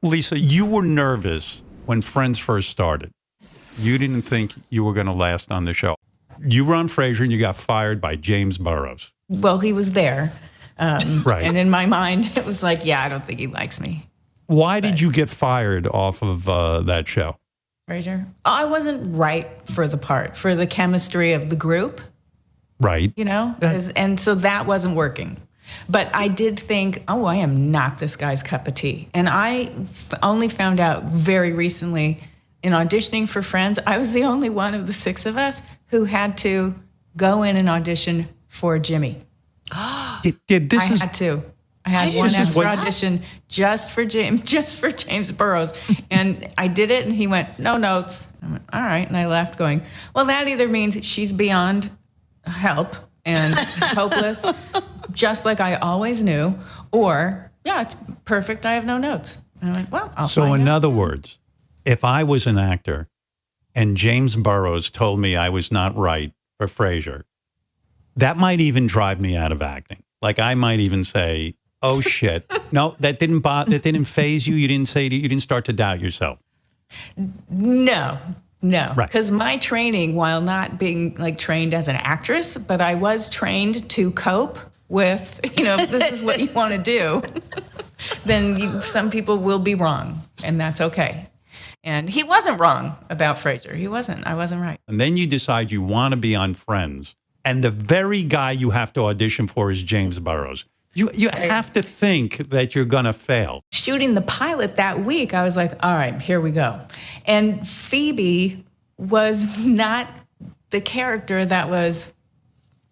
Lisa, you were nervous when Friends first started. You didn't think you were going to last on the show. You were on Frasier and you got fired by James Burrows. Well, he was there. Right. And in my mind, it was like, yeah, I don't think he likes me. Why did you get fired off of that show? Frasier? I wasn't right for the part, for the chemistry of the group. Right. You know? And so that wasn't working. But I did think, oh, I am not this guy's cup of tea. And I only found out very recently in auditioning for Friends, I was the only one of the six of us who had to go in and audition for Jimmy. I had to. I had one extra audition just for James Burrows. And I did it, and he went, no notes. I went, all right. And I left going, well, that either means she's beyond help and hopeless, just like I always knew, or, yeah, it's perfect, I have no notes. And I went, well, I'll So in other words, if I was an actor and James Burrows told me I was not right for Frasier, that might even drive me out of acting. Like I might even say, oh shit. No, that didn't faze you. You didn't start to doubt yourself. No. Right. Because my training, while not being like trained as an actress, but I was trained to cope with, if this is what you want to do, then some people will be wrong, and that's okay. And he wasn't wrong about Frasier. He wasn't. I wasn't right. And then you decide you want to be on Friends, and the very guy you have to audition for is James Burrows. You have to think that you're going to fail. Shooting the pilot that week, I was like, all right, here we go. And Phoebe was not the character that was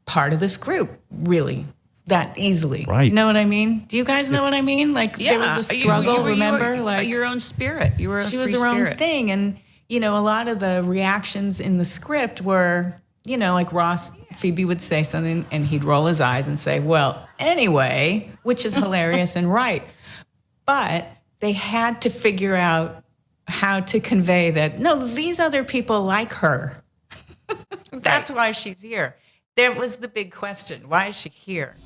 part of this group, really, that easily. Right. You know what I mean? Do you guys know what I mean? Like, there was a struggle, remember? You were like your own spirit. You were a She free was her spirit. own thing. And, a lot of the reactions in the script were, like Ross, Phoebe would say something and he'd roll his eyes and say, well, anyway, which is hilarious and right. But they had to figure out how to convey that, no, these other people like her. That's why she's here. That was the big question. Why is she here?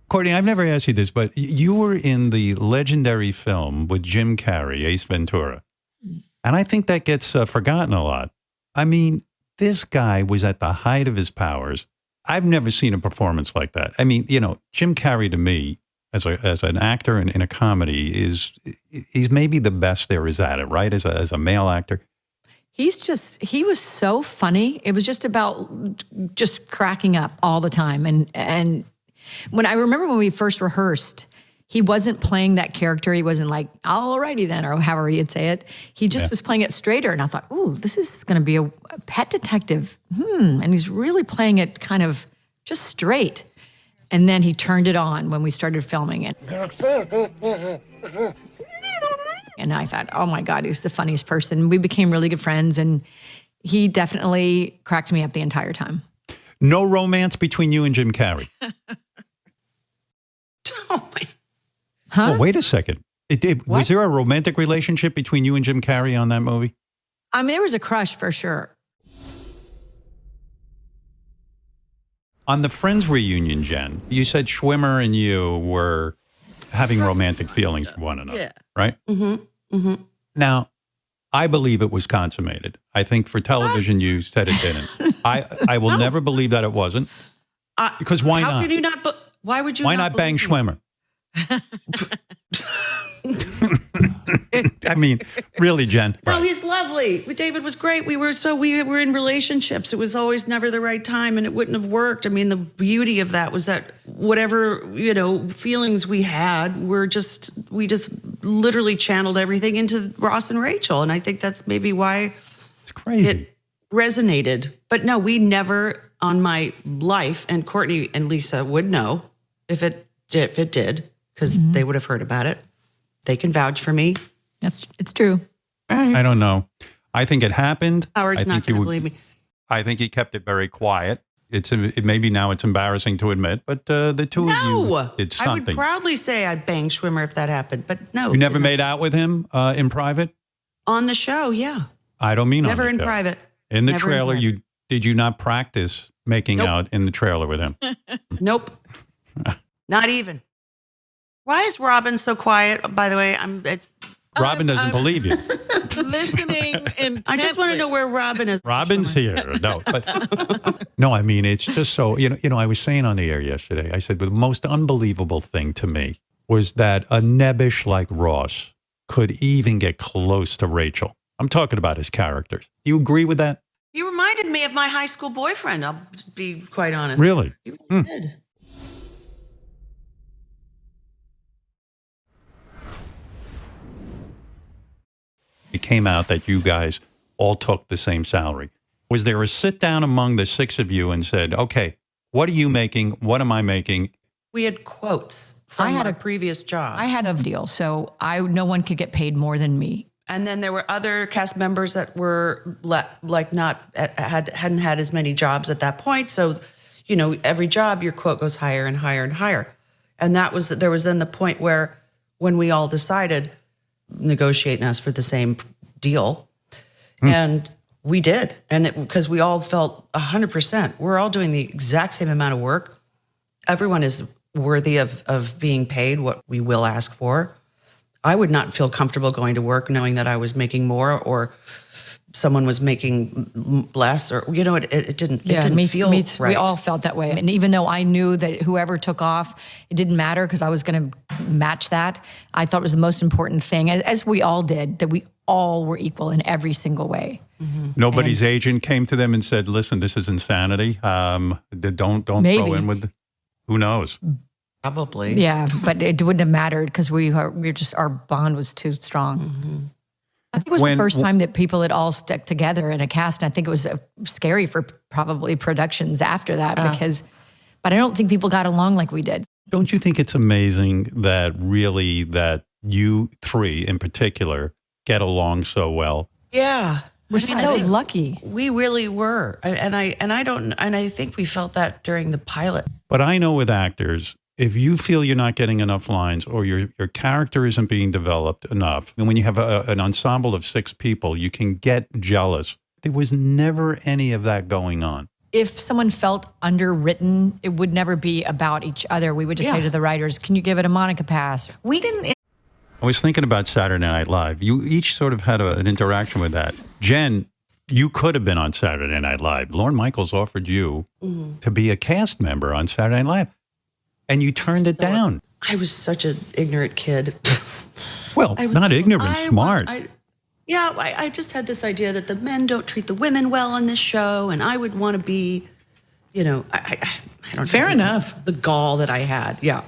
Courtney, I've never asked you this, but you were in the legendary film with Jim Carrey, Ace Ventura. And I think that gets forgotten a lot. I mean, this guy was at the height of his powers. I've never seen a performance like that. I mean, Jim Carrey to me, as an actor in a comedy, he's maybe the best there is at it, right? As a male actor. He was so funny. It was just about just cracking up all the time. And when I remember when we first rehearsed, he wasn't playing that character. He wasn't like, alrighty then, or however he'd say it. He just was playing it straighter. And I thought, ooh, this is going to be a pet detective. And he's really playing it kind of just straight. And then he turned it on when we started filming it. And I thought, oh my God, he's the funniest person. We became really good friends, and he definitely cracked me up the entire time. No romance between you and Jim Carrey? Oh my. Huh? Well, wait a second. Was there a romantic relationship between you and Jim Carrey on that movie? I mean, there was a crush for sure. On the Friends reunion, Jen, you said Schwimmer and you were having romantic feelings for one another, right? Mm-hmm. Mm-hmm. Now, I believe it was consummated. I think for television, you said it didn't. I will never believe that it wasn't. Because why not? How could you not? Why would you? Why not bang Schwimmer? I mean, really, Jen. No, Right. he's lovely. David was great. We were in relationships. It was always never the right time, and it wouldn't have worked. I mean, the beauty of that was that whatever feelings we had, we just literally channeled everything into Ross and Rachel, and I think that's maybe why It's crazy. it resonated. But no, we never on my life, and Courtney and Lisa would know if it did, because they would have heard about it. They can vouch for me. It's true. I don't know. I think it happened. Howard's not going to believe me. I think he kept it very quiet. Maybe now it's embarrassing to admit, but the two of you did something. I would proudly say I banged Schwimmer if that happened, but no. You never made out with him in private? On the show, yeah. I don't mean Never on the in show. private. In the Never in trailer, private. did you not practice making Nope. out in the trailer with him? Nope. Not even. Why is Robin so quiet? By the way, Robin doesn't I'm- believe you. Listening intently. I just want to know where Robin is. Robin's here. No, but no, I mean, it's just so, I was saying on the air yesterday, I said the most unbelievable thing to me was that a nebbish like Ross could even get close to Rachel. I'm talking about his characters. Do you agree with that? You reminded me of my high school boyfriend. I'll be quite honest. Really? You really did. It came out that you guys all took the same salary. Was there a sit down among the six of you and said, okay, what are you making? What am I making? We had quotes from our previous jobs. I had a deal, so no one could get paid more than me. And then there were other cast members that were hadn't had as many jobs at that point. So, every job your quote goes higher and higher and higher. And there was then the point where when we all decided negotiate and ask for the same deal, and we did, and because we all felt 100%, we're all doing the exact same amount of work. Everyone is worthy of being paid what we will ask for. I would not feel comfortable going to work knowing that I was making more or someone was making less, or it didn't feel right. We all felt that way. And even though I knew that whoever took off, it didn't matter because I was going to match that. I thought it was the most important thing, as we all did, that we all were equal in every single way. Mm-hmm. Nobody's agent came to them and said, listen, this is insanity. Don't throw in with, who knows? Probably. Yeah, but it wouldn't have mattered because our bond was too strong. Mm-hmm. I think it was the first time that people had all stuck together in a cast. And I think it was scary for probably productions after that but I don't think people got along like we did. Don't you think it's amazing that you three in particular get along so well? Yeah. We're so lucky. We really were. And I think we felt that during the pilot. But I know with actors, if you feel you're not getting enough lines or your character isn't being developed enough, and when you have an ensemble of six people, you can get jealous. There was never any of that going on. If someone felt underwritten, it would never be about each other. We would just say to the writers, can you give it a Monica pass? We didn't. I was thinking about Saturday Night Live. You each sort of had an interaction with that. Jen, you could have been on Saturday Night Live. Lorne Michaels offered you to be a cast member on Saturday Night Live, and you turned it down. I was such an ignorant kid. Well, not ignorant, smart. I just had this idea that the men don't treat the women well on this show, and I would want to be, I don't know. Fair enough. The gall that I had, yeah.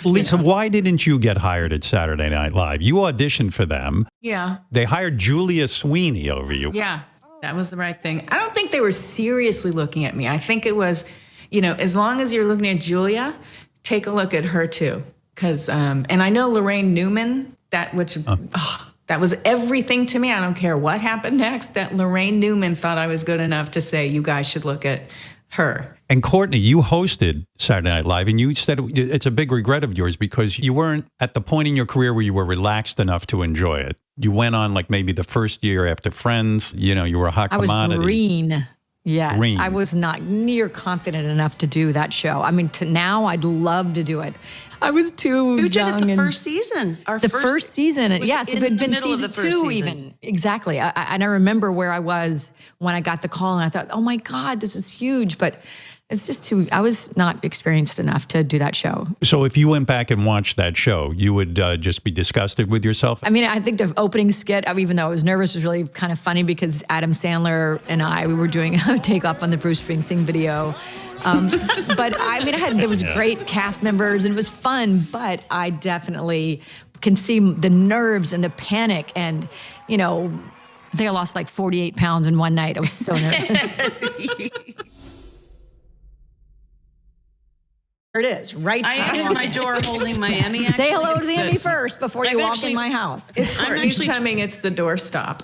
Lisa, why didn't you get hired at Saturday Night Live? You auditioned for them. Yeah. They hired Julia Sweeney over you. Yeah. That was the right thing. I don't think they were seriously looking at me. I think it was, as long as you're looking at Julia, take a look at her too. Because, and I know Lorraine Newman, that was everything to me. I don't care what happened next. That Lorraine Newman thought I was good enough to say, you guys should look at her. And Courtney, you hosted Saturday Night Live, and you said it's a big regret of yours because you weren't at the point in your career where you were relaxed enough to enjoy it. You went on like maybe the first year after Friends. You were a hot commodity. I was green. Yes. Green. I was not near confident enough to do that show. I mean, now I'd love to do it. I was too You did young. it the first season. The first season. Yes, if it had been season 2 even. Exactly. And I remember where I was when I got the call and I thought, oh my God, this is huge. But it's just I was not experienced enough to do that show. So if you went back and watched that show, you would just be disgusted with yourself? I mean, I think the opening skit, even though I was nervous, was really kind of funny because Adam Sandler and we were doing a takeoff on the Bruce Springsteen video. But I mean, there was great cast members and it was fun, but I definitely can see the nerves and the panic and, I think I lost like 48 pounds in one night. I was so nervous. There it is, right I am at my door holding my Emmy. Say hello to the Emmy first before you walk in my house. I'm actually coming. It's the doorstop.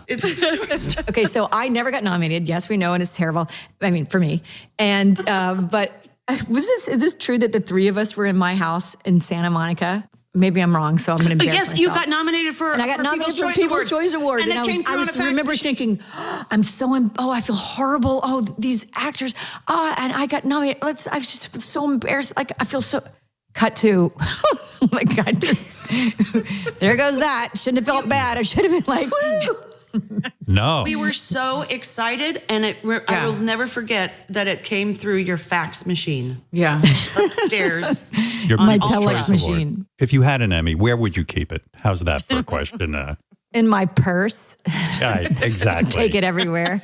Okay, so I never got nominated. Yes, we know, and it's terrible. I mean, for me. And but is this true that the three of us were in my house in Santa Monica? Maybe I'm wrong, so I'm going to embarrass myself. Yes, you got nominated for. And I got nominated for People's Choice Award. And I remember thinking, I feel horrible. Oh, these actors. And I got nominated. I was just so embarrassed. Like I feel so. cut to, like I just, there goes that. Shouldn't have felt bad. I should have been like, No. We were so excited, and I will never forget that it came through your fax machine Yeah. upstairs. Your my People's Choice telex Award. machine If you had an Emmy, where would you keep it? How's that for a question? in my purse. Right, exactly. Take it everywhere.